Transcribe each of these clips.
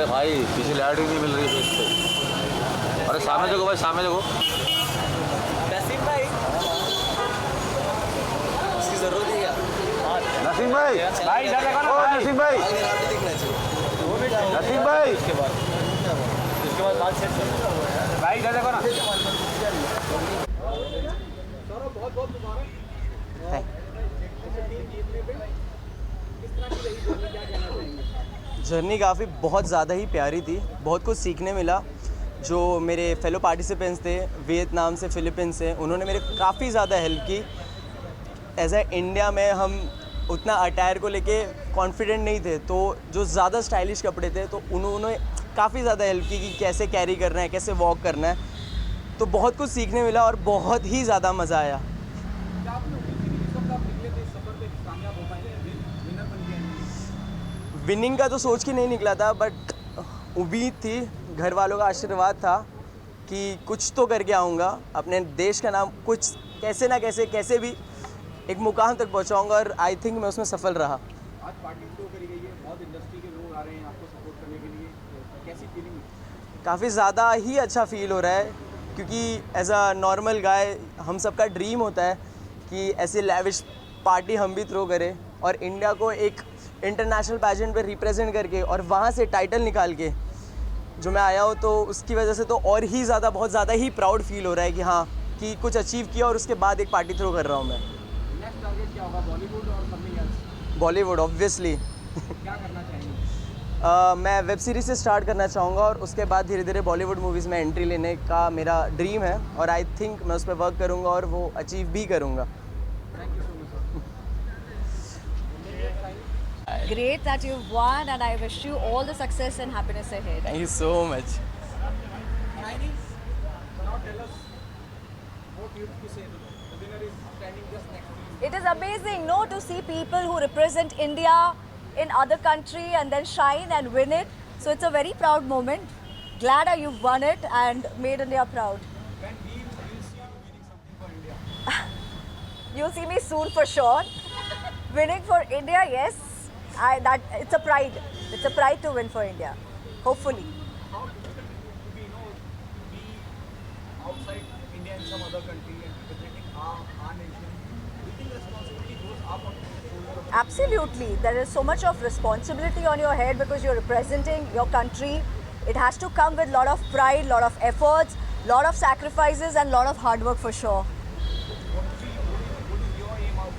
अरे भाई किसी लाइट ही नहीं मिल रही फेस पे। अरे सामने देखो भाई, सामने देखो। नसीम भाई, इसकी जरूरत है क्या? नसीम भाई, भाई इधर देखो ना ओ भाई। नसीम भाई, दिखना चाहिए। नसीम भाई। उसके बाद बात सेट कर भाई, इधर देखो ना। जर्नी काफ़ी बहुत ज़्यादा ही प्यारी थी, बहुत कुछ सीखने मिला। जो मेरे फेलो पार्टिसिपेंट्स थे वियतनाम से, फ़िलीपींस से, उन्होंने मेरे काफ़ी ज़्यादा हेल्प की। एज ए इंडिया में हम उतना अटायर को लेके कॉन्फिडेंट नहीं थे, तो जो ज़्यादा स्टाइलिश कपड़े थे तो उन्होंने काफ़ी ज़्यादा हेल्प की कि कैसे कैरी करना है, कैसे वॉक करना है। तो बहुत कुछ सीखने मिला और बहुत ही ज़्यादा मज़ा आया। विनिंग का तो सोच के नहीं निकला था, बट उम्मीद थी, घर वालों का आशीर्वाद था कि कुछ तो करके आऊँगा, अपने देश का नाम कुछ कैसे ना कैसे भी एक मुकाम तक पहुँचाऊँगा, और आई थिंक मैं उसमें सफल रहा। आज पार्टी शुरू करी गई है, बहुत इंडस्ट्री के लोग आ रहे हैं आपको सपोर्ट करने के लिए, कैसी फीलिंग? काफ़ी ज़्यादा ही अच्छा फील हो रहा है, क्योंकि एज अ नॉर्मल गाय हम सबका ड्रीम होता है कि ऐसी लैविश पार्टी हम भी थ्रो करें और इंडिया को एक इंटरनेशनल पैजेंट पे रिप्रेजेंट करके और वहाँ से टाइटल निकाल के जो मैं आया हूँ, तो उसकी वजह से तो और ही ज़्यादा, बहुत ज़्यादा ही प्राउड फील हो रहा है कि हाँ, कि कुछ अचीव किया और उसके बाद एक पार्टी थ्रो कर रहा हूँ मैं। नेक्स्ट टारगेट क्या होगा, बॉलीवुड और समथिंग एल्स? बॉलीवुड ऑब्वियसली। क्या करना चाहेंगे? मैं वेब सीरीज़ से स्टार्ट करना चाहूँगा और उसके बाद धीरे धीरे बॉलीवुड मूवीज़ में एंट्री लेने का मेरा ड्रीम है, और आई थिंक मैं उस पर वर्क करूँगा और वो अचीव भी करूँगा। Thank you so much sir. Great that you've won, and I wish you all the success and happiness ahead. Thank you so much. Now tell us what you have to say. The winner is standing just next to you. It is amazing, no, to see people who represent India in other country and then shine and win it. So it's a very proud moment. Glad that you've won it and made India proud. When we will see you winning something for India. You'll see me soon for sure. Winning for India, yes. It's a pride. It's a pride to win for India. Hopefully. How difficult it would be, to be outside India in some other country and representing our nation? Do you think responsibility goes up on the shoulder of Absolutely. There is so much of responsibility on your head because you're representing your country. It has to come with a lot of pride, lot of efforts, lot of sacrifices and lot of hard work for sure. what is your aim out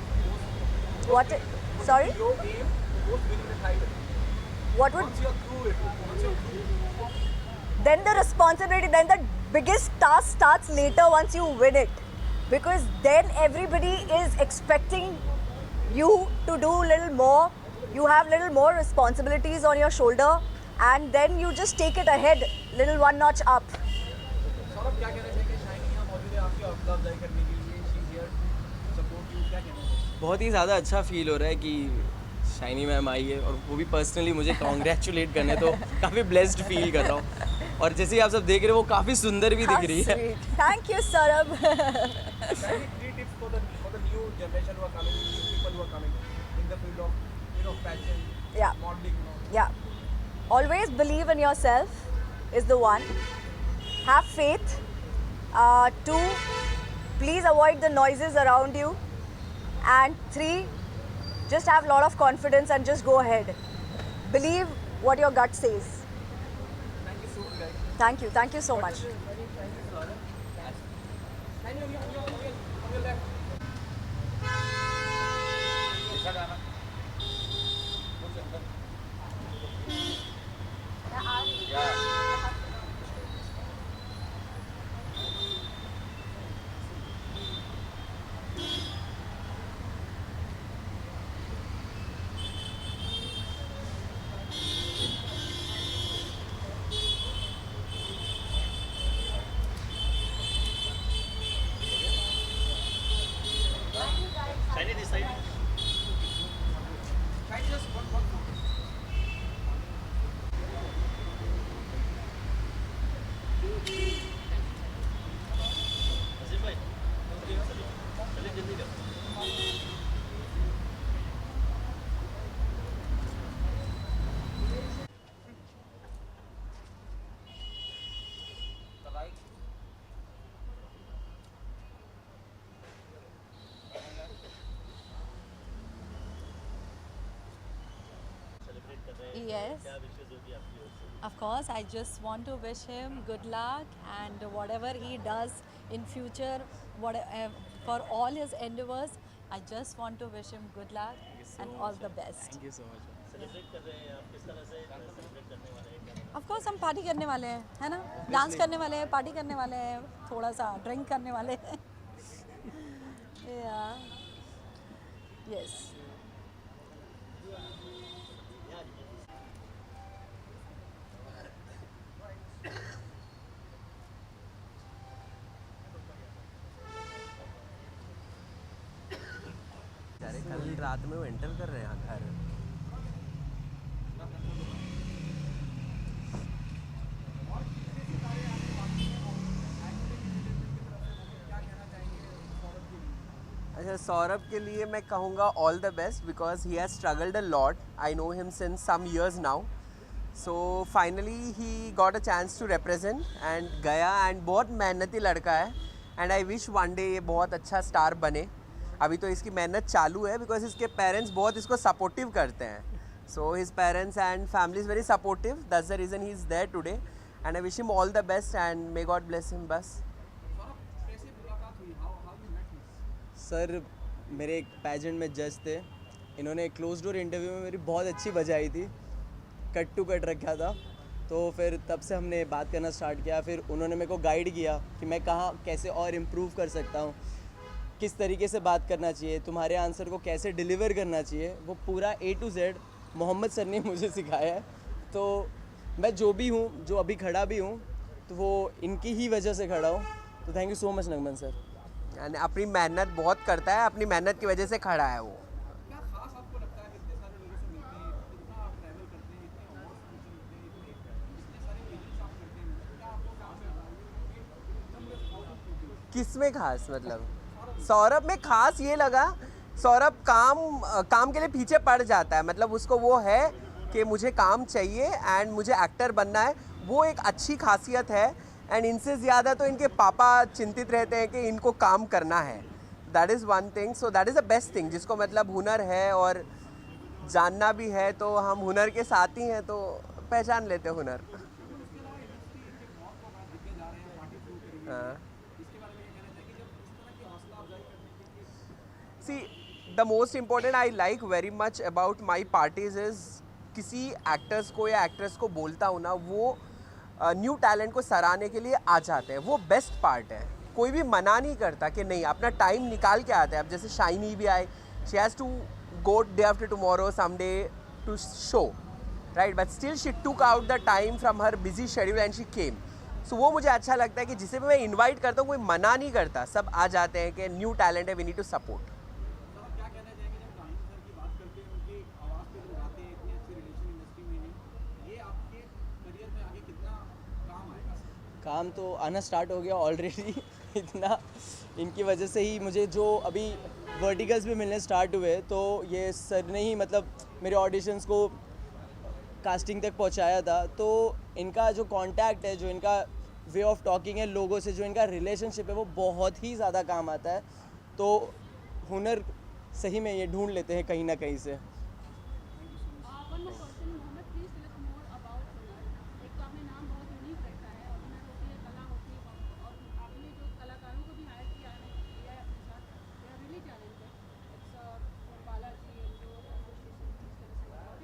What? Sorry? your aim post winning the title? What would? Once you're through it, once you're through, Then the responsibility, then the biggest task starts later once you win it. Because then everybody is expecting you to do a little more. You have little more responsibilities on your shoulder, and then you just take it ahead, little one notch up. Saurabh क्या कहना चाहिए? Shiny यहाँ मौजूद है आपकी हौसला अफजाई करने के लिए, she is here to support you, क्या कहना चाहिए? बहुत ही ज़्यादा अच्छा फील हो रहा है कि शाइनी मैम आई है, और वो भी पर्सनली मुझे कॉन्ग्रेचुलेट करने, तो काफ़ी ब्लेस्ड फील कर रहा हूँ। और जैसे ही आप सब देख रहे हो, वो काफ़ी सुंदर भी दिख रही है। Sweet. Thank you, Saurabh. Shaini, 3 tips for the new generation who are coming, new people who are coming in the field of fashion, Yeah. modeling, Yeah. Always believe in yourself is the one. Have faith. 2, please avoid the noises around you. And 3, just have a lot of confidence and just go ahead. Believe what your gut says. Thank you so much, guys. Thank you. Thank you so much. Shaini, on your left. Shaini, this side. कर रहे हैं Yes. क्या विशेष होगी आपकी ओर से? Of course, I just want to wish him good luck and whatever he does in future, for all his endeavors, I just want to wish him good luck and all the best. Thank you so much. Celebrate कर रहे हैं आप, किस तरह से celebrate करने वाले हैं? क्या Of course, हम पार्टी करने वाले हैं, है ना? डांस करने वाले हैं, पार्टी करने वाले हैं, थोड़ा सा ड्रिंक करने वाले हैं। Yeah. Yes. अरे कल रात में वो एंटर कर रहे हैं घर। अच्छा, सौरभ के लिए मैं कहूँगा all the best because he has struggled a lot. I know him since some years now, so finally he got a chance to represent and गया, एंड बहुत मेहनती लड़का है and I wish one day ये बहुत अच्छा star बने। अभी तो इसकी मेहनत चालू है बिकॉज इसके पेरेंट्स बहुत इसको सपोर्टिव करते हैं, so his parents and family is very supportive, that's the reason he is there today and I wish him all the best and may God bless him. बस कैसे मुलाकात हुई? How you met him? Sir, मेरे एक pageant में जज थे, इन्होंने क्लोज डोर इंटरव्यू में मेरी बहुत अच्छी बजाई थी, कट टू कट रखा था, तो फिर तब से हमने बात करना स्टार्ट किया। फिर उन्होंने मेरे को गाइड किया कि मैं कहाँ कैसे और इम्प्रूव कर सकता हूँ, किस तरीके से बात करना चाहिए, तुम्हारे आंसर को कैसे डिलीवर करना चाहिए, वो पूरा A to Z Mohammad sir ने मुझे सिखाया है। तो मैं जो भी हूँ, जो अभी खड़ा भी हूँ, तो वो इनकी ही वजह से खड़ा हूँ। तो thank you so much Nagman sir. And अपनी मेहनत बहुत करता है, अपनी मेहनत की वजह से खड़ा है वो। क्या खास आपको लगता है इतने सारे लोगों से मिलते हैं, इतना आप ट्रैवल करते हैं, इतने अवार्ड्स मिलते हैं, इतने सारे पेजेंट्स आप करते हैं, क्या आपको खास लगता है? किस में खास मतलब? सौरभ में खास ये लगा, सौरभ काम के लिए पीछे पड़ जाता है, मतलब उसको वो है कि मुझे काम चाहिए एंड मुझे एक्टर बनना है, वो एक अच्छी खासियत है। एंड इनसे ज़्यादा तो इनके पापा चिंतित रहते हैं कि इनको काम करना है, that is one thing, so that is the best thing. जिसको मतलब हुनर है और जानना भी है, तो हम हुनर के साथ ही हैं, तो पहचान लेते हैं हुनर। हाँ। See, the most important I like very much about my parties is किसी एक्टर्स को या एक्ट्रेस को बोलता हूँ ना, वो न्यू टैलेंट को सराहने के लिए आ जाते हैं, वो बेस्ट पार्ट है। कोई भी मना नहीं करता कि नहीं, अपना टाइम निकाल के आते हैं। अब जैसे शाइनी भी आए, she has to go day after tomorrow someday to show, right, but still she took out the time from her busy schedule and she came. So वो मुझे अच्छा लगता है कि जिसे भी मैं इन्वाइट करता हूँ कोई मना नहीं करता, सब आ जाते हैं कि न्यू टैलेंट है, वी नीड टू सपोर्ट। क्या कहना चाहेंगे जब रानी सर की बात करते हैं, उनकी आवाज़ पे जो गाते हैं, इतनी अच्छी रिलेशन इंडस्ट्री में है, ये आपके करियर में आगे कितना काम आएगा सर? काम तो आना स्टार्ट हो गया ऑलरेडी इतना इनकी वजह से ही मुझे जो अभी वर्टिकल्स भी मिलने स्टार्ट हुए, तो ये सर ने ही मतलब मेरे ऑडिशंस को कास्टिंग तक पहुंचाया था। तो इनका जो कांटेक्ट है, जो इनका वे ऑफ टॉकिंग है लोगों से, जो इनका रिलेशनशिप है, वो बहुत ही ज़्यादा काम आता है। तो हुनर सही में ये ढूंढ लेते हैं कहीं ना कहीं से। One more question, Mohammed, please tell us more about हुनर। एक तो आपने नाम बहुत यूनिक रखा है, और हुनर होती है, कला होती है, और आपने जो कलाकारों को भी हायर किया है अपने साथ, they are really talented. It's Balaji and जो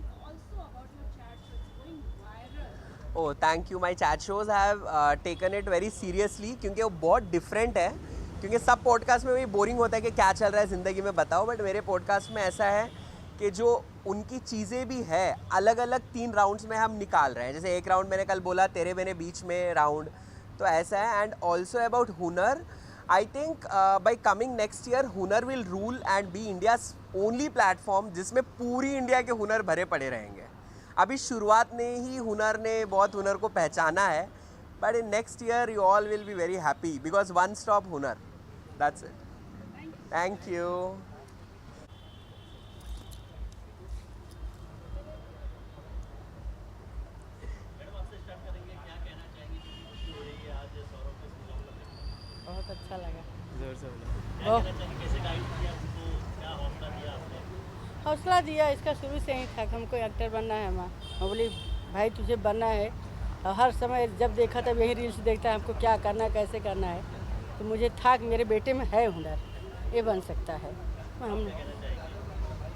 it's also about your chat show, it's going viral. Oh thank you, my chat shows have taken it very seriously, क्योंकि वो बहुत डिफरेंट है। क्योंकि सब पॉडकास्ट में वही बोरिंग होता है कि क्या चल रहा है ज़िंदगी में बताओ, बट मेरे पॉडकास्ट में ऐसा है कि जो उनकी चीज़ें भी है अलग अलग 3 राउंड्स में हम निकाल रहे हैं। जैसे एक राउंड मैंने कल बोला तेरे मैंने बीच में राउंड, तो ऐसा है। And also about Hunar, I think by coming next year Hunar will rule and be India's only platform जिसमें पूरी इंडिया के हुनर भरे पड़े रहेंगे। अभी शुरुआत ने ही हुनर ने बहुत हुनर को पहचाना है, but in next year you all will be very happy because one stop Hunar, that's it. Thank you. Madam आपसे स्टार्ट करेंगे, क्या कहना चाहेंगे कि हो रही है आज सौरभ के स्कूल में? बहुत अच्छा लगा। जोर से बोलो। क्या कहना चाहेंगे, कैसे गाइड किया आपको, क्या हौसला दिया आपने? हौसला दिया, इसका शुरू से ही था कि हमको एक्टर बनना है। मैं बोली भाई तुझे बनना है, और हर समय जब देखा तब यही रील्स देखता है हमको क्या करना है कैसे करना है। तो मुझे था कि मेरे बेटे में है हुनर, ये बन सकता है। हम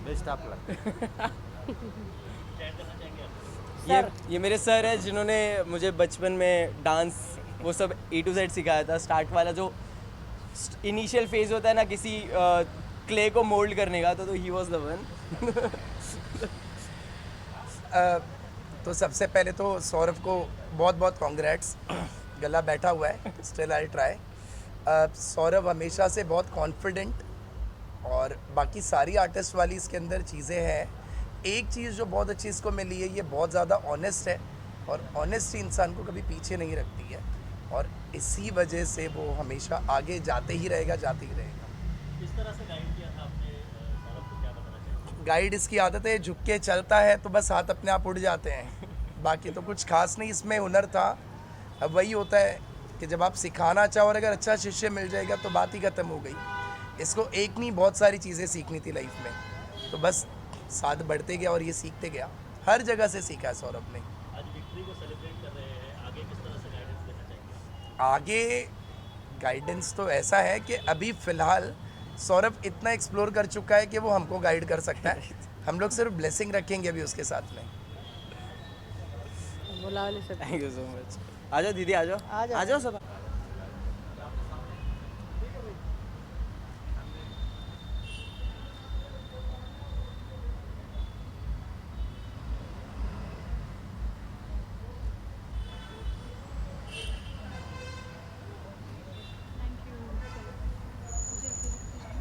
बेस्ट ऑफ लक। ये मेरे सर हैं जिन्होंने मुझे बचपन में डांस वो सब A to Z सिखाया था। स्टार्ट वाला जो इनिशियल फेज होता है ना किसी क्ले को मोल्ड करने का, तो ही वाज द वन। तो सबसे पहले तो सौरभ को बहुत बहुत कॉन्ग्रेट्स। गला बैठा हुआ है, स्टिल आई ट्राई। सौरभ हमेशा से बहुत कॉन्फिडेंट, और बाकी सारी आर्टिस्ट वाली इसके अंदर चीज़ें हैं। एक चीज़ जो बहुत अच्छी इसको मिली है, ये बहुत ज़्यादा ऑनेस्ट है, और ऑनेस्टी इंसान को कभी पीछे नहीं रखती है, और इसी वजह से वो हमेशा आगे जाते ही रहेगा। किस तरह से गाइड किया था आपने सौरभ को, क्या बताना चाहिए? गाइड इसकी आदत है, झुक के चलता है तो बस हाथ अपने आप उड़ जाते हैं। बाकी तो कुछ खास नहीं इसमें हुनर था। अब वही होता है कि जब आप सिखाना चाहो और अगर अच्छा शिष्य मिल जाएगा तो बात ही ख़त्म हो गई। इसको एक नहीं बहुत सारी चीज़ें सीखनी थी लाइफ में, तो बस साथ बढ़ते गया और ये सीखते गया। हर जगह से सीखा है सौरभ ने। आज विक्ट्री को सेलिब्रेट कर रहे हैं, आगे किस तरह से गाइडेंस देना चाहिए? आगे गाइडेंस तो ऐसा है कि अभी फ़िलहाल सौरभ इतना एक्सप्लोर कर चुका है कि वो हमको गाइड कर सकता है। हम लोग सिर्फ ब्लेसिंग रखेंगे अभी उसके साथ में। बुला ले सकते। Thank you so much. आ जाओ दीदी, आ जाओ, आ जाओ सब।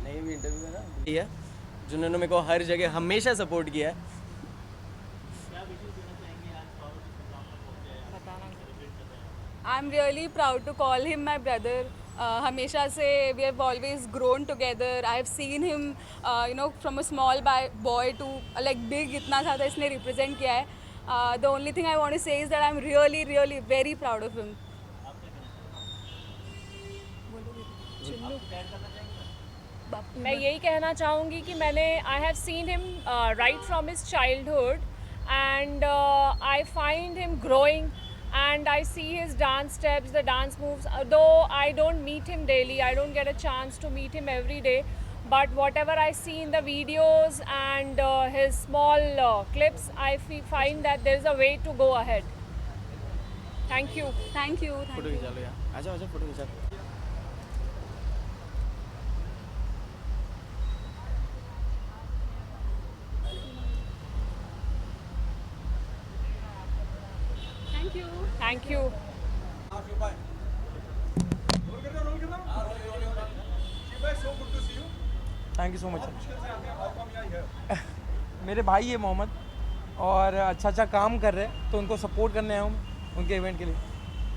नहीं भी इंटरव्यू है ना, है जिन्होंने मेरे को हर जगह हमेशा सपोर्ट किया है। I'm really proud to call him my brother. हमेशा से we have always grown together. I have seen him, from a small boy to like big. इतना ज़्यादा इसने represent किया है. The only thing I want to say is that I'm really, really very proud of him. मैं यही कहना चाहूँगी कि मैंने I have seen him right from his childhood, and I find him growing. And I see his dance steps, the dance moves. Though I don't meet him daily, I don't get a chance to meet him every day. But whatever I see in the videos and his small clips, I find that there is a way to go ahead. Thank you. Thank you. Photo खिंचा लो यार, आ जाओ photo खिंचा लो। Thank you. Thank you. Thank you so much. मेरे भाई है मोहम्मद, और अच्छा काम कर रहे हैं, तो उनको सपोर्ट करने आया हूँ उनके इवेंट के लिए।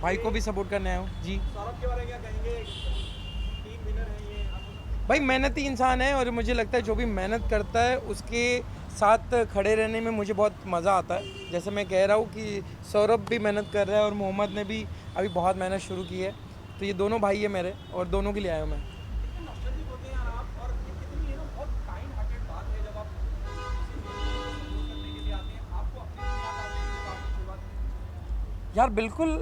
भाई को भी सपोर्ट करने आया हूँ जी। सौरभ के बारे में क्या कहेंगे? टीम विनर है ये। भाई मेहनती इंसान है, और मुझे लगता है जो भी मेहनत करता है उसके साथ खड़े रहने में मुझे बहुत मज़ा आता है। जैसे मैं कह रहा हूँ कि सौरभ भी मेहनत कर रहा है और मोहम्मद ने भी अभी बहुत मेहनत शुरू की है, तो ये दोनों भाई है मेरे, और दोनों के लिए आया हूँ मैं। यार बिल्कुल,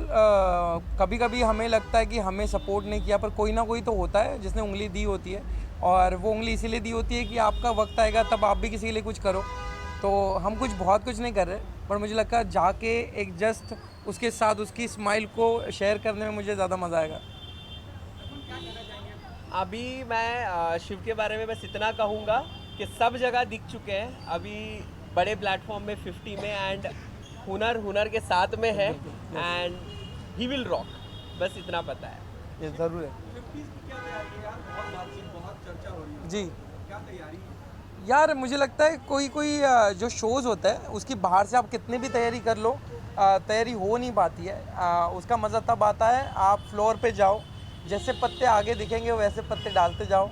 कभी कभी हमें लगता है कि हमें सपोर्ट नहीं किया, पर कोई ना कोई तो होता है जिसने उंगली दी होती है, और वो उंगली इसीलिए दी होती है कि आपका वक्त आएगा तब आप भी किसी के लिए कुछ करो। तो हम बहुत कुछ नहीं कर रहे, पर मुझे लगता है जाके एक जस्ट उसके साथ उसकी स्माइल को शेयर करने में मुझे ज़्यादा मज़ा आएगा। अभी मैं शिव के बारे में बस इतना कहूँगा कि सब जगह दिख चुके हैं, अभी बड़े प्लेटफॉर्म में 50 में, एंड हुनर के साथ में है, एंड ही विल रॉक। बस इतना पता है। ये ज़रूर है जी। यार मुझे लगता है कोई जो शोज़ होता है उसकी बाहर से आप कितने भी तैयारी कर लो, तैयारी हो नहीं पाती है। उसका मज़ा तब आता है आप फ्लोर पे जाओ, जैसे पत्ते आगे दिखेंगे वैसे पत्ते डालते जाओ,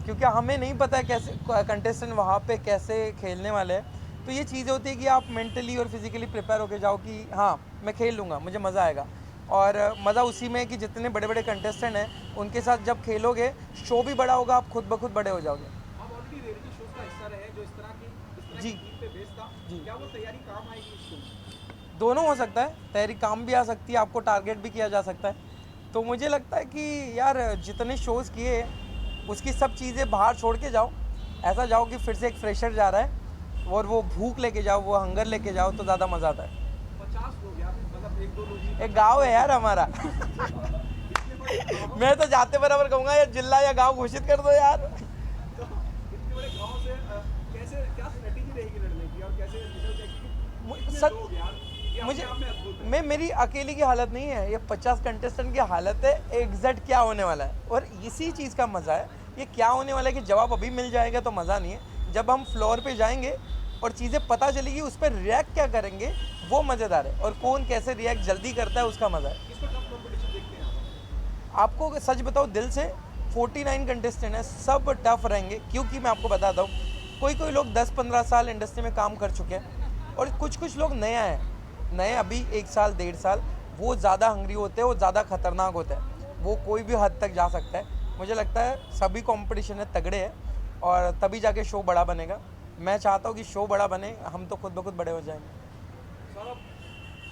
क्योंकि हमें नहीं पता है कैसे कंटेस्टेंट वहाँ पे कैसे खेलने वाले हैं। तो ये चीज़ होती है कि आप मेंटली और फिज़िकली प्रिपेयर होके जाओ कि हाँ मैं खेल लूँगा, मुझे मज़ा आएगा। और मज़ा उसी में है कि जितने बड़े बड़े कंटेस्टेंट हैं उनके साथ जब खेलोगे शो भी बड़ा होगा, आप खुद ब खुद बड़े हो जाओगे। जी पे बेस था, जी। क्या वो तैयारी काम आएगी इस शो में? दोनों हो सकता है, तैयारी काम भी आ सकती है, आपको टारगेट भी किया जा सकता है। तो मुझे लगता है कि यार जितने शोज़ किए उसकी सब चीज़ें बाहर छोड़ के जाओ, ऐसा जाओ कि फिर से एक फ्रेशर जा रहा है और वो भूख लेके जाओ, वो हंगर लेके जाओ, तो ज़्यादा मज़ा आता है। 50 लोग यार, मतलब 1-2 लोग ही। एक गांव है यार हमारा। मैं तो जाते बराबर कहूँगा यार जिला या गांव घोषित कर दो यार। तो इतने बड़े गाँव से कैसे, क्या स्ट्रेटेजी रहेगी लड़ने की और कैसे निकल जाएगी? इतने सच लोग यार, ये मुझे अपने आप में अद्भुत है। मैं मेरी अकेली की हालत नहीं है, ये 50 कंटेस्टेंट की हालत है। एग्जैक्ट क्या होने वाला है और इसी चीज़ का मज़ा है। ये क्या होने वाला है कि जवाब अभी मिल जाएगा तो मज़ा नहीं है, जब हम फ्लोर पे जाएंगे और चीज़ें पता चलेगी उस पर रिएक्ट क्या करेंगे वो मज़ेदार है, और कौन कैसे रिएक्ट जल्दी करता है उसका मज़ा है। इसको टफ कंपटीशन देखते हैं आप। आपको सच बताओ दिल से, 49 कंटेस्टेंट हैं, सब टफ रहेंगे। क्योंकि मैं आपको बताता हूँ, कोई लोग 10-15 साल इंडस्ट्री में काम कर चुके हैं और कुछ लोग नया हैं, नए अभी 1 साल 1.5 साल, वो ज़्यादा हंग्री होते हैं, वो ज़्यादा खतरनाक होता है, वो कोई भी हद तक जा सकता है। मुझे लगता है सभी कंपटीशन है तगड़े हैं और तभी जाके शो बड़ा बनेगा। मैं चाहता हूँ कि शो बड़ा बने, हम तो खुद ब खुद बड़े हो जाएंगे। सौरभ,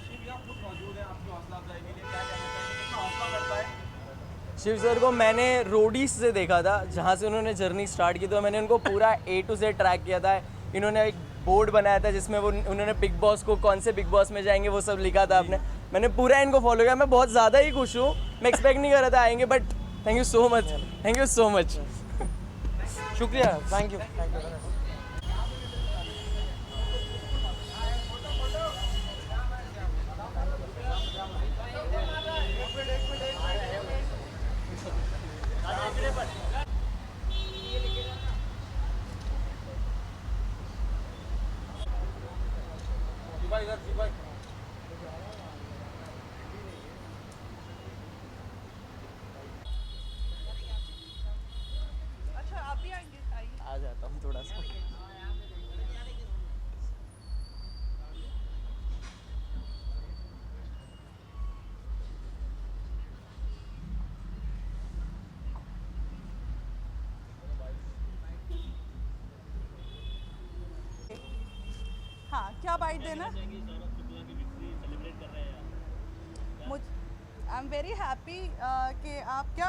शिव यहाँ खुद मौजूद है आपकी हौसला अफजाई के लिए, क्या कहना चाहेंगे, कितना हौसला बढ़ता है? शिव सर को मैंने रोडीज से देखा था, जहाँ से उन्होंने जर्नी स्टार्ट की, तो मैंने उनको पूरा A to Z ट्रैक किया था। इन्होंने एक बोर्ड बनाया था जिसमें वो उन्होंने बिग बॉस को कौन से बिग बॉस में जाएंगे वो सब लिखा था आपने। मैंने पूरा इनको फॉलो किया। मैं बहुत ज़्यादा ही खुश हूँ, मैं एक्सपेक्ट नहीं कर रहा था आएंगे, but thank you so much, thank you so much. शुक्रिया, थैंक यू। अच्छा आप भी आएंगे? आइए। आ जाता हूँ थोड़ा सा। हाँ क्या बाइट देना? मुझ आई एम वेरी हैप्पी कि आप क्या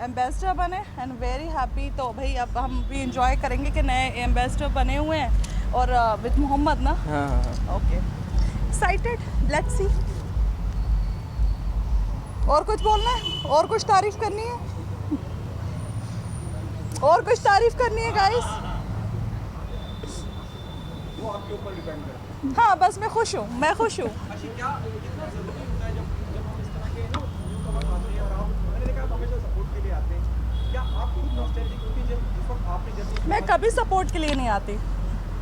एम्बेसडर बने एंड वेरी हैप्पी। तो भाई अब हम भी इंजॉय करेंगे कि नए एम्बेसडर बने हुए हैं और विद मोहम्मद ना। हाँ। Okay excited, let's see. और कुछ बोलना है? और कुछ तारीफ करनी है? और कुछ तारीफ करनी है गाइस? वो आपके ऊपर डिपेंड करता है। हाँ बस मैं खुश हूँ, मैं खुश हूँ। अच्छा, क्या कितना ज़रूरी होता है जब हम इस तरह के न्यूकमर्स आते हैं और आप, मैंने देखा आप हमेशा सपोर्ट के लिए आते हैं, क्या आप खुद नॉस्टैल्जिक होती है जब जिस वक्त आपने जब मैं कभी सपोर्ट के लिए नहीं आती।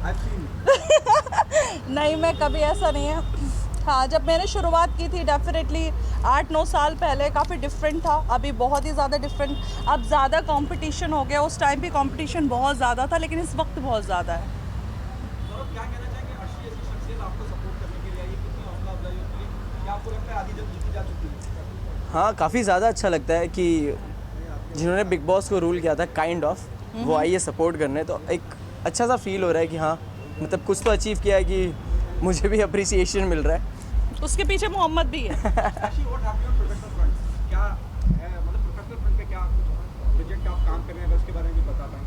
I've seen नहीं, मैं कभी ऐसा नहीं है। हाँ जब मैंने शुरुआत की थी डेफिनेटली 8-9 साल पहले काफ़ी डिफरेंट था, अभी बहुत ही ज़्यादा डिफरेंट। अब ज़्यादा कंपटीशन हो गया, उस टाइम भी कंपटीशन बहुत ज़्यादा था लेकिन इस वक्त बहुत ज़्यादा है। सौरभ, क्या कहना चाहेंगे अर्शी ऐसी शख्सियत आपको सपोर्ट करने के लिए आई है, कितनी हौसला अफजाई होती है? क्या आपको लगता है आधी जब जीती जा चुकी है? हाँ, काफ़ी ज़्यादा अच्छा लगता है कि जिन्होंने बिग बॉस को रूल किया था काइंड ऑफ, वो आई है सपोर्ट करने, तो एक अच्छा सा फील हो रहा है कि हाँ मतलब कुछ तो अचीव किया है, कि मुझे भी अप्रिसिएशन मिल रहा है। उसके पीछे मोहम्मद भी है। Arshi, what happen on professional front? क्या है, मतलब प्रोफेशनल फ्रंट पे क्या कुछ प्रोजेक्ट आप काम कर रहे हैं, अगर उसके बारे में भी बता पाएँ?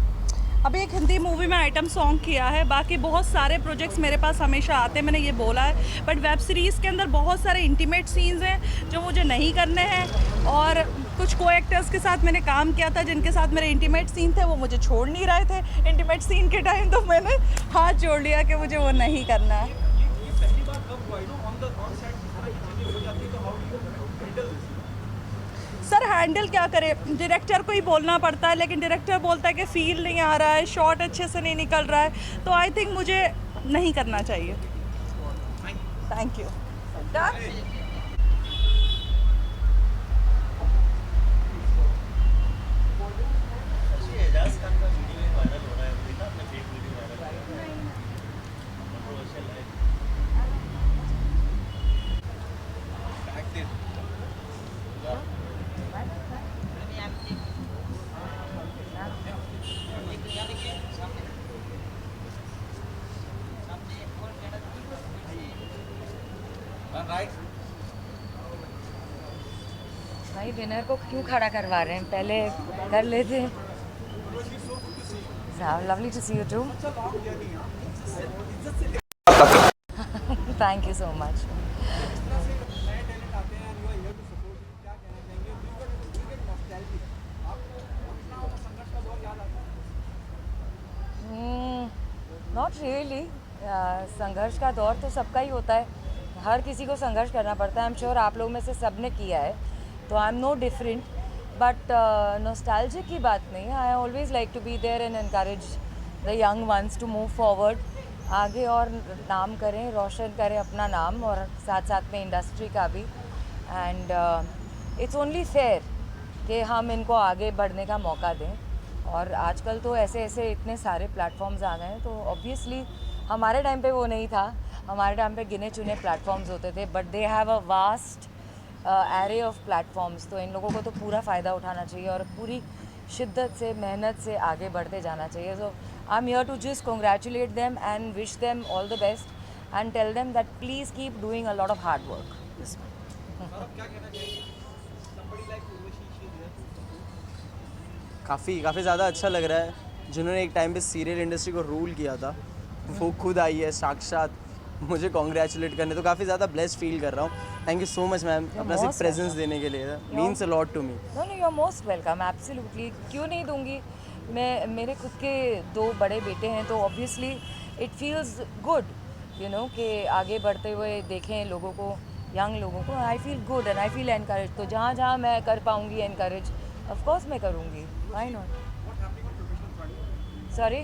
अभी एक हिंदी मूवी में आइटम सॉन्ग किया है, बाकी बहुत सारे प्रोजेक्ट्स मेरे पास हमेशा आते हैं, मैंने ये बोला है। बट वेब सीरीज़ के अंदर बहुत सारे इंटीमेट सीन्स हैं जो मुझे नहीं करने हैं, और कुछ को एक्टर्स के साथ मैंने काम किया था जिनके साथ मेरे इंटीमेट सीन थे, वो मुझे छोड़ नहीं रहे थे इंटीमेट सीन के टाइम, तो मैंने हाथ जोड़ लिया कि मुझे वो नहीं करना है। ये पहली बार कब हुआ, ऑन सेट इस तरह की चीज़ें हो जाती है, तो how do you handle this? Sir handle क्या करे, डायरेक्टर को ही बोलना पड़ता है, लेकिन डायरेक्टर बोलता है कि फील नहीं आ रहा है, शॉट अच्छे से नहीं निकल रहा है, तो आई थिंक मुझे नहीं करना चाहिए। Thank you. एजाज खान का वीडियो वायरल हो रहा है, देखा आपने? फेक वीडियो वायरल हो रहा है, कंट्रोवर्शियल है। भाई विनर को क्यों खड़ा करवा रहे हैं, पहले कर लेते। Lovely to see you too. Thank you so much. Not really. संघर्ष का दौर तो सबका ही होता है, हर किसी को संघर्ष करना पड़ता है। आई एम श्योर आप लोग में से सब ने किया है, तो I am no different. But nostalgic की बात नहीं है। I always like to be there and encourage the young ones to move forward, आगे और नाम करें, रोशन करें अपना नाम और साथ साथ में इंडस्ट्री का भी। एंड इट्स ओनली फेयर कि हम इनको आगे बढ़ने का मौका दें। और आजकल तो ऐसे ऐसे इतने सारे प्लेटफॉर्म्स आ गए हैं, तो ऑब्वियसली हमारे टाइम पे वो नहीं था। हमारे टाइम पे गिने चुने प्लेटफॉर्म्स होते थे, but they have a vast array of platforms. तो इन लोगों को तो पूरा फ़ायदा उठाना चाहिए और पूरी शिद्दत से, मेहनत से आगे बढ़ते जाना चाहिए। So I am here to just congratulate them and wish them all the best and tell them that please keep doing a lot of hard work. काफ़ी ज़्यादा अच्छा लग रहा है। जिन्होंने एक टाइम पे सीरियल इंडस्ट्री को रूल किया था, वो खुद आई है साक्षात मुझे कॉन्ग्रेचुलेट करने, तो काफ़ी ज़्यादा ब्लेस्ड फील कर रहा हूँ। Thank you so much ma'am, अपना सिर्फ प्रेजेंस देने के लिए। Means a lot to me. No you are most welcome, absolutely. क्यों नहीं दूंगी मैं। मेरे खुद के 2 बड़े बेटे हैं, तो obviously it feels good you know कि आगे बढ़ते हुए देखें लोगों को, यंग लोगों को। I feel good and I feel encourage. तो जहाँ जहाँ मैं कर पाऊँगी एनकरेज, ऑफ कोर्स मैं करूँगी। Why not. Sorry,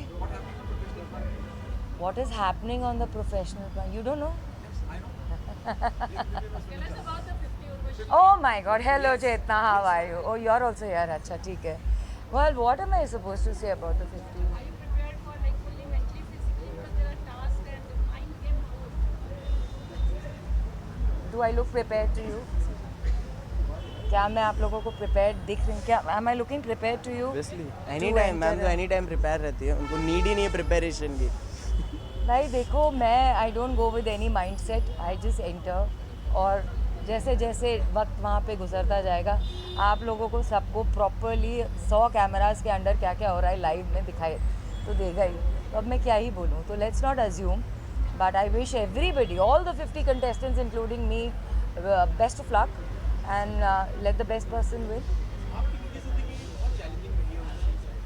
what is happening on the professional front? You don't know? Oh my God! Hello Chetna, how are you? Oh, you're also here. अच्छा ठीक है. Well, what am I supposed to say about the 50? Are you prepared for like fully mentally, physically, because there are tasks and the mind game more? Do I look prepared to you? क्या मैं आप लोगों को prepared दिख रही हूँ? क्या am I looking prepared to you? Obviously, anytime ma'am तो anytime प्रिपेयर रहती है, उनको नीड ही नहीं है प्रिपरेशन की। भाई देखो, मैं I don't go with any mind set, I just enter. और जैसे जैसे वक्त वहाँ पे गुजरता जाएगा, आप लोगों को सबको प्रॉपरली 100 कैमरास के अंडर क्या क्या हो रहा है लाइव में दिखाई तो देगा ही। तो अब मैं क्या ही बोलूँ। तो let's not assume, but I wish everybody, all the 50 contestants including me, best of luck and let the best person win. आपकी निजी जिंदगी बहुत चैलेंजिंग रही है,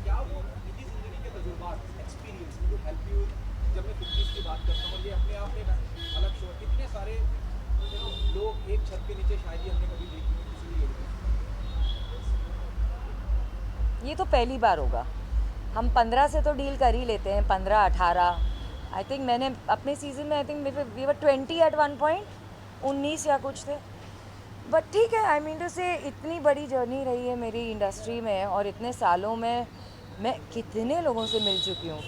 क्या वो निजी जिंदगी के तजुर्बात, एक्सपीरियंस विल हेल्प यू? जब मैं 50 की बात करता हूँ, ये अपने आप में एक अलग शो, इतने सारे लोग एक छत के नीचे शायद ही हमने कभी देखी नहीं किसी भी एरिया। ये तो पहली बार होगा। हम 15 से तो डील कर ही लेते हैं, 15, 18। आई थिंक मैंने अपने सीज़न में I think we were 20 eight one point, 19 या कुछ थे। बट ठीक है, आई मीन टू से इतनी बड़ी जर्नी रही है मेरी इंडस्ट्री में और इतने सालों में मैं कितने लोगों से मिल चुकी हूँ।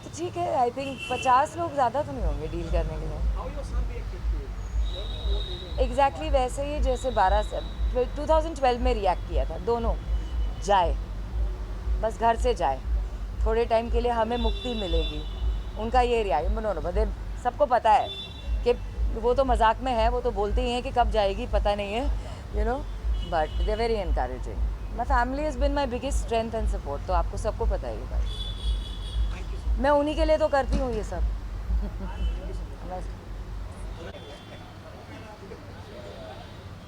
तो ठीक है, आई थिंक 50 लोग ज़्यादा तो नहीं होंगे डील करने के लिए। एग्जैक्टली वैसे ही जैसे 2012 में रिएक्ट किया था। दोनों जाए, बस घर से जाए, थोड़े टाइम के लिए हमें मुक्ति मिलेगी। उनका ये रिएक्ट बदे सबको पता है कि वो तो मजाक में है, वो तो बोलते ही हैं कि कब जाएगी पता नहीं है, you know, but they very encouraging. My family has been my biggest strength and support. तो आपको सबको पता है ये बात। मैं उन्हीं के लिए तो करती हूँ ये सब। बस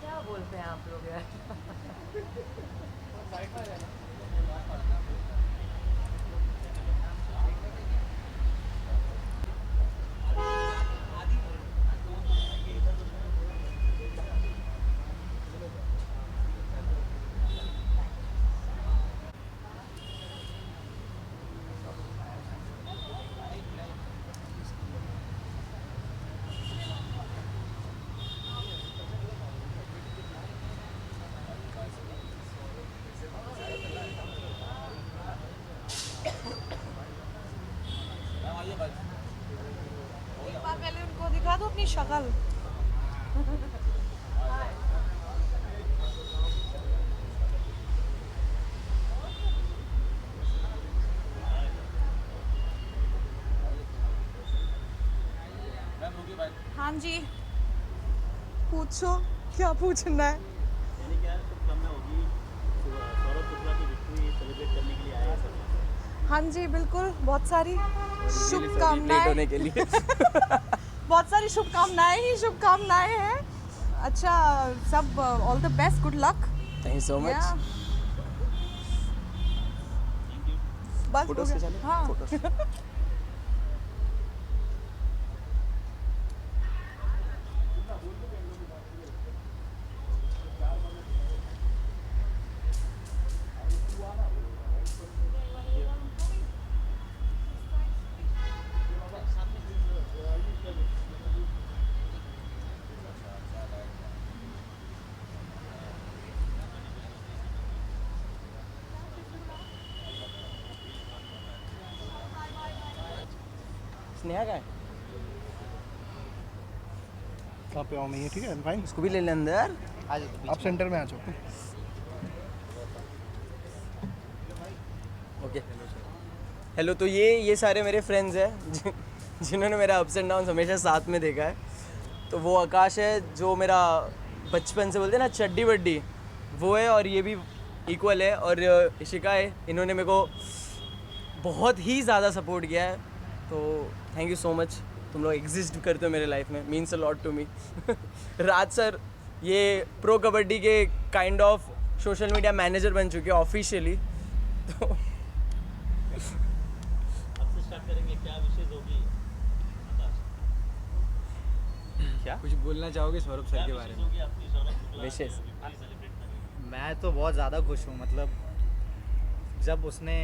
क्या बोलते हैं आप लोग यार। एक बार पहले उनको दिखा दो अपनी शक्ल। हाँ जी। पूछो क्या पूछना है। यानी क्या शुभकामना होगी सौरभ शुक्ला की विक्ट्री सेलिब्रेट करने के लिए आए हैं सब। हाँ जी बिल्कुल, बहुत सारी लेट शुभकामनाएं होने के लिए बहुत सारी शुभकामनाएं हैं। अच्छा, सब all the best, good luck. Thank you so much. बस हो फोटोज के गया। चले हाँ फोटोज स्नेहा का है, कहाँ पे आओ? मैं ये ठीक है, फाइन। उसको भी ले ले अंदर। आप सेंटर में आ जाओ। Okay hello. तो ये सारे मेरे फ्रेंड्स हैं जिन्होंने मेरा अप्स एंड डाउन हमेशा साथ में देखा है। तो वो आकाश है जो मेरा बचपन से बोलते हैं ना चड्डी बड्डी, वो है, और ये भी इक्वल है। और इशिका है, इन्होंने मेरे को बहुत ही ज़्यादा सपोर्ट किया है। तो थैंक यू सो मच, तुम लोग एग्जिस्ट करते हो मेरे लाइफ में, means a lot to me. Raj sir ये प्रो कबड्डी के kind of social media manager बन चुके हैं ऑफिशियली। तो अब से स्टार्ट करेंगे, क्या विशेष होगी आकाश? क्या कुछ बोलना चाहोगे सौरभ सर के बारे में? होगी आपकी सौरभ शुक्ला विशेष? सेलिब्रेट करेंगे। मैं तो बहुत ज़्यादा खुश हूँ। मतलब जब उसने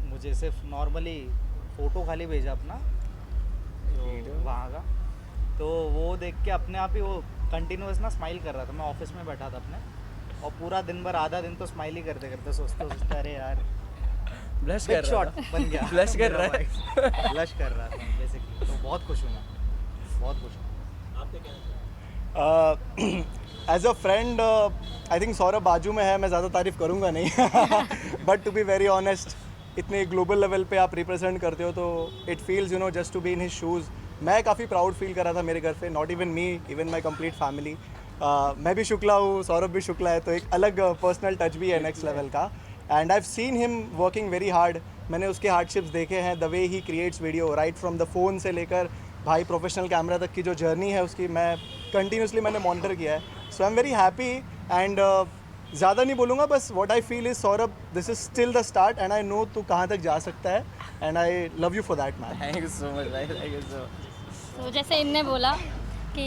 मुझे सिर्फ नॉर्मली फ़ोटो खाली भेजा अपना तो वहाँ का, तो वो देख के अपने आप ही वो कंटिन्यूस ना स्माइल कर रहा था। मैं ऑफिस में बैठा था अपने, और पूरा दिन भर आधा दिन तो स्माइल ही करते करते सोचते अरे यार ब्लश बिग कर रहा शॉट था। बन गया। ब्लश कर रहा है। ब्लश कर रहा था बेसिकली। तो बहुत खुश हूँ मैं, बहुत खुश हूँ। आपके क्या as a friend I think Saurabh बाजू में है, मैं ज़्यादा तारीफ करूँगा नहीं। But to be very honest, इतने ग्लोबल लेवल पे आप रिप्रेजेंट करते हो तो it feels you know just to be in his shoes. मैं काफ़ी प्राउड फील कर रहा था मेरे घर पे, not even me, even my complete family. मैं भी शुक्ला हूँ, सौरभ भी शुक्ला है, तो एक अलग पर्सनल टच भी है नेक्स्ट लेवल का। And I have seen him working very hard. मैंने उसके हार्डशिप्स देखे हैं, the way he creates video, right from the phone से लेकर भाई प्रोफेशनल कैमरा तक की जो जर्नी है उसकी मैं कंटिन्यूसली मैंने मॉनिटर किया है। So I am very happy and ज़्यादा नहीं बोलूँगा, बस what I feel is Saurabh this is still the start and I know तू कहाँ तक जा सकता है and I love you for that man. Thank you so much भाई, थैंक यू सो मच। तो जैसे इनने बोला कि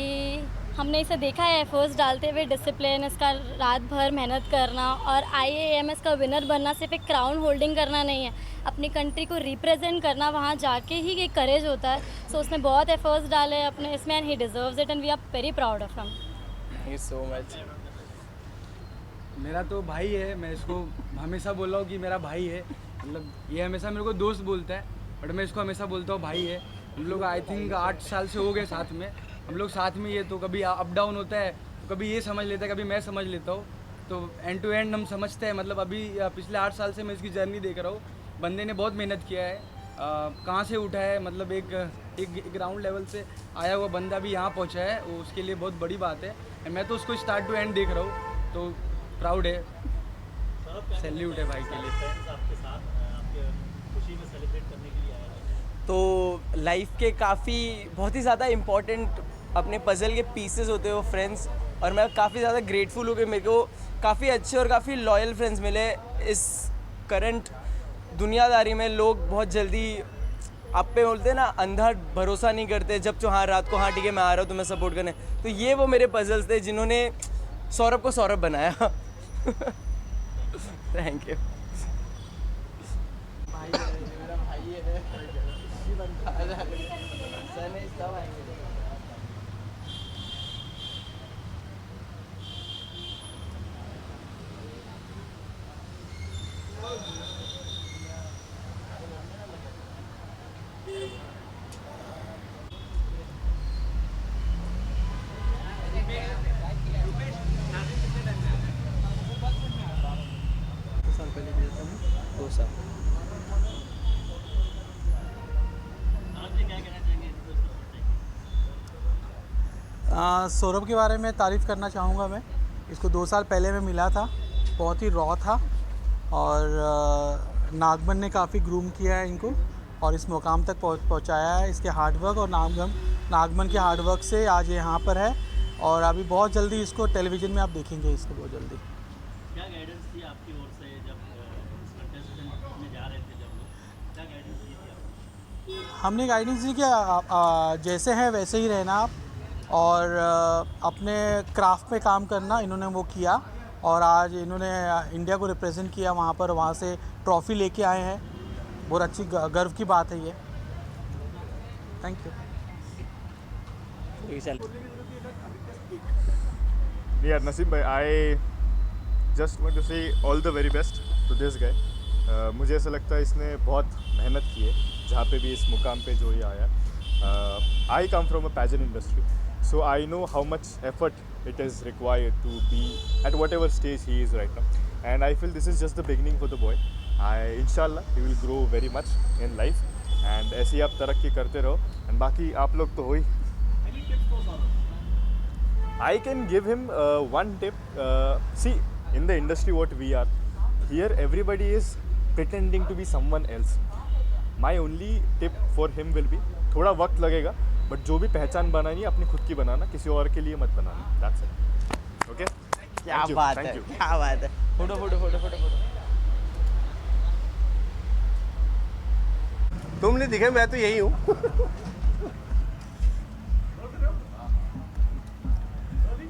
हमने इसे देखा है एफर्ट्स डालते हुए, डिसिप्लिन, इसका रात भर मेहनत करना, और IAMS का विनर बनना सिर्फ एक क्राउन होल्डिंग करना नहीं है, अपनी कंट्री को रिप्रेजेंट करना, वहाँ जाके ही एक करेज होता है। सो उसने बहुत एफर्ट्स डाले अपने इसमें and he deserves it and we are very proud of him. Thank you so much. मेरा तो भाई है, मैं इसको हमेशा बोल रहा हूँ कि मेरा भाई है। मतलब ये हमेशा मेरे को दोस्त बोलता है, बट मैं इसको हमेशा बोलता हूँ भाई है। हम लोग आई थिंक 8 साल से हो गए साथ में, हम लोग साथ में ही है। तो कभी अप डाउन होता है, तो कभी ये समझ लेता है, कभी मैं समझ लेता हूँ। तो एंड टू एंड हम समझते हैं। मतलब अभी पिछले 8 साल से मैं इसकी जर्नी देख रहा हूँ। बंदे ने बहुत मेहनत किया है, कहाँ से उठा है, मतलब एक ग्राउंड लेवल से आया हुआ बंदा भी यहाँ पहुँचा है, वो उसके लिए बहुत बड़ी बात है। मैं तो उसको स्टार्ट टू एंड देख रहा हूँ, तो प्राउड है, सैल्यूट है भाई के लिए। फ्रेंड्स आपके साथ आपके खुशी में सेलिब्रेट करने के लिए आए हैं। तो लाइफ के काफ़ी बहुत ही ज़्यादा इम्पॉर्टेंट अपने पजल के पीसेस होते हो फ्रेंड्स, और मैं काफ़ी ज़्यादा ग्रेटफुल हूँ कि मेरे को काफ़ी अच्छे और काफ़ी लॉयल फ्रेंड्स मिले। इस करंट दुनियादारी में लोग बहुत जल्दी आप पे बोलते हैं ना, अंधा भरोसा नहीं करते। जब तो हाँ रात को हाँ ठीक है मैं आ रहा हूँ तुम्हें सपोर्ट करने, तो ये वो मेरे पजल्स थे जिन्होंने सौरभ को सौरभ बनाया। Thank you. सौरभ के बारे में तारीफ़ करना चाहूँगा मैं। इसको 2 साल पहले मैं मिला था, बहुत ही रॉ था और नागमन ने काफ़ी ग्रूम किया है इनको और इस मुकाम तक पहुँचाया है। इसके हार्डवर्क और नागमन के हार्डवर्क से आज यहाँ पर है और अभी बहुत जल्दी इसको टेलीविज़न में आप देखेंगे इसको बहुत जल्दी। क्या गाइडेंस थी आपकी ओर से जब इस कंटेस्टेंट में जा रहे थे, जब लोग क्या गाइडेंस दी थी आपको? हमने गाइडेंस दी कि जैसे हैं वैसे ही रहना आप और अपने क्राफ्ट पे काम करना। इन्होंने वो किया और आज इन्होंने इंडिया को रिप्रेजेंट किया वहाँ पर, वहाँ से ट्रॉफ़ी लेके आए हैं। बहुत अच्छी गर्व की बात है ये। Thank you. Yeah, Naseem bhai, I just want to say all the very best to this guy. मुझे ऐसा लगता है इसने बहुत मेहनत की है जहाँ पे भी इस मुकाम पे जो ये आया। I come from a pageant industry, so I know how much effort it is required to be at whatever stage he is right now. And I feel this is just the beginning for the boy. Inshallah he will grow very much in life and ऐसे ही आप तरक्की करते रहो। and बाकी आप लोग तो हो ही। I can give him one tip. See, in the industry what we are, here everybody is pretending to be someone else. My only tip for him will be, थोड़ा वक्त लगेगा, but जो भी पहचान बनानी है अपनी खुद की बनाना, किसी और के लिए मत बनाना। That's it. Okay? क्या बात है, क्या बात है। फोटो। तुम नहीं दिखे, मैं तो यही हूँ।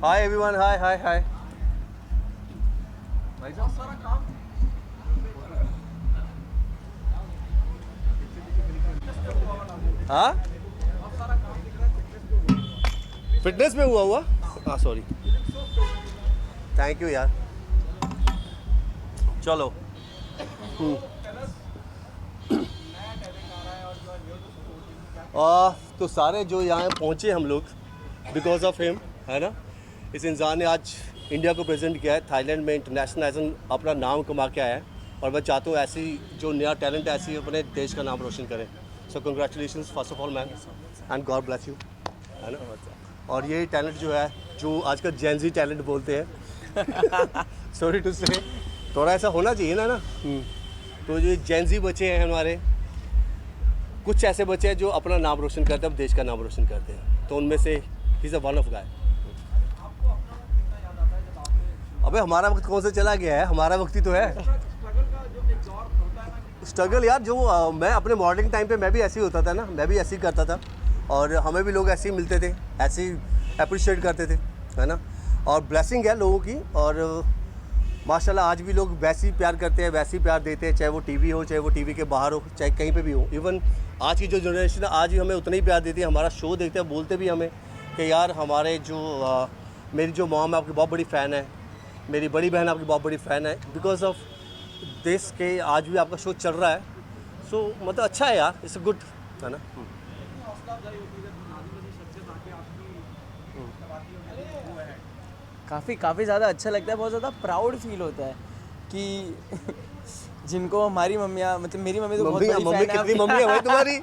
हाय एवरीवन, हाय। हाँ, फिटनेस में हुआ हाँ सॉरी, थैंक यू यार। चलो तो सारे जो यहाँ पहुँचे हम लोग बिकॉज ऑफ हिम, है ना। इस इंसान ने आज इंडिया को प्रेजेंट किया है, थाईलैंड में इंटरनेशनल एज अपना नाम कमा के आया है और मैं चाहता हूँ ऐसी जो नया टैलेंट है ऐसी अपने देश का नाम रोशन करें। सो congratulations first of all man and God bless you, है ना। और ये टैलेंट जो है, जो आजकल जेनजी टैलेंट बोलते हैं सॉरी टू से, थोड़ा ऐसा होना चाहिए ना। तो जो जेनजी बच्चे हैं हमारे, कुछ ऐसे बच्चे हैं जो अपना नाम रोशन करते हैं, देश का नाम रोशन करते हैं, तो उनमें से he is a one of guy. अबे हमारा वक्त कौन सा चला गया है, हमारा वक्त ही तो है। स्ट्रगल यार, जो मैं अपने मॉडलिंग टाइम पे मैं भी ऐसे ही होता था ना, मैं भी ऐसे ही करता था और हमें भी लोग ऐसे ही मिलते थे, ऐसे ही अप्रिशिएट करते थे, है ना। और ब्लेसिंग है लोगों की और माशाल्लाह आज भी लोग वैसे ही प्यार करते हैं, वैसे ही प्यार देते हैं, चाहे वो टीवी हो, चाहे वो टीवी के बाहर हो, चाहे कहीं पे भी हो। इवन आज की जो जनरेशन है आज भी हमें उतना ही प्यार देती है, हमारा शो देखते हैं, बोलते भी हमें कि यार हमारे जो मेरी जो मॉम है आपकी बहुत बड़ी फ़ैन है, मेरी बड़ी बहन आपकी बहुत बड़ी फ़ैन है, बिकॉज ऑफ देश के आज भी आपका शो चल रहा है। सो मतलब अच्छा है यार, इट्स गुड, है ना। काफ़ी ज़्यादा अच्छा लगता है, बहुत ज़्यादा प्राउड फील होता है कि जिनको हमारी मम्मियाँ, मतलब मेरी मम्मी तो बहुत बड़ी फैन है। कितनी मम्मी है भाई तुम्हारी?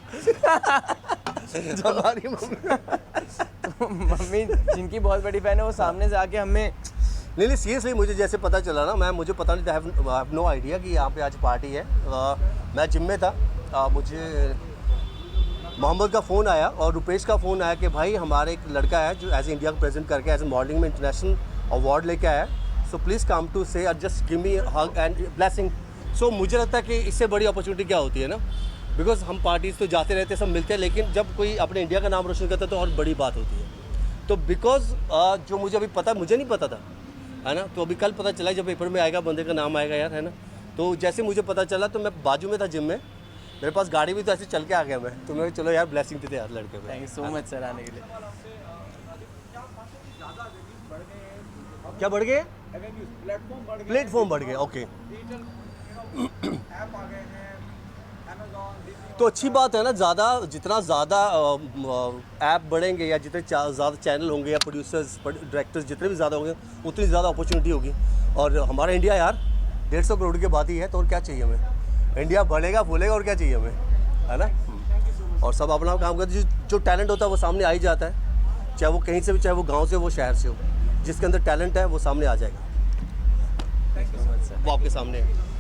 हमारी मम्मी जिनकी बहुत बड़ी फैन है वो सामने से आके हमें नहीं सीरियसली मुझे जैसे पता चला ना, मुझे पता नहीं था, आई हैव नो आइडिया कि यहाँ पे आज पार्टी है। मैं जिम में था, मुझे मोहम्मद का फ़ोन आया और रुपेश का फ़ोन आया कि भाई हमारे एक लड़का है जो एज इंडिया को प्रेजेंट करके एज ए मॉडलिंग में इंटरनेशनल अवार्ड लेके आया, so please come to say just give me hug and blessing. So मुझे लगता है कि इससे बड़ी अपॉर्चुनिटी क्या होती है ना, बिकॉज हम पार्टीज़ तो जाते रहते, सब मिलते हैं, लेकिन जब कोई अपने इंडिया का नाम रोशन करता है तो और बड़ी बात होती है। तो बिकॉज जो मुझे अभी पता, मुझे नहीं पता था, है ना, तो अभी कल पता चला जब पेपर में आएगा बंदे का नाम आएगा यार, है ना। तो जैसे मुझे पता चला तो मैं बाजू में था जिम में, मेरे पास गाड़ी भी तो ऐसे चल के आ गया मैं, तो मैं चलो यार ब्लेसिंग देते यार लड़के को। Thank you so much sir आने के लिए। क्या बढ़ गए? प्लेटफॉर्म बढ़ गए, ओके। तो अच्छी बात है ना, जितना ज़्यादा ऐप बढ़ेंगे या जितने ज़्यादा चैनल होंगे या प्रोड्यूसर्स डायरेक्टर्स जितने भी ज़्यादा होंगे उतनी ज़्यादा अपॉर्चुनिटी होगी। और हमारा इंडिया यार 150 करोड़ की बात ही है, तो और क्या चाहिए हमें। इंडिया बढ़ेगा फूलेगा और क्या चाहिए हमें, है ना। और सब अपना काम करते, जो टैलेंट होता है वो सामने आ ही जाता है। चाहे वो कहीं से भी, चाहे वो गांव से, वो शहर से हो, जिसके अंदर टैलेंट है वो सामने आ जाएगा। वो आपके सामने है।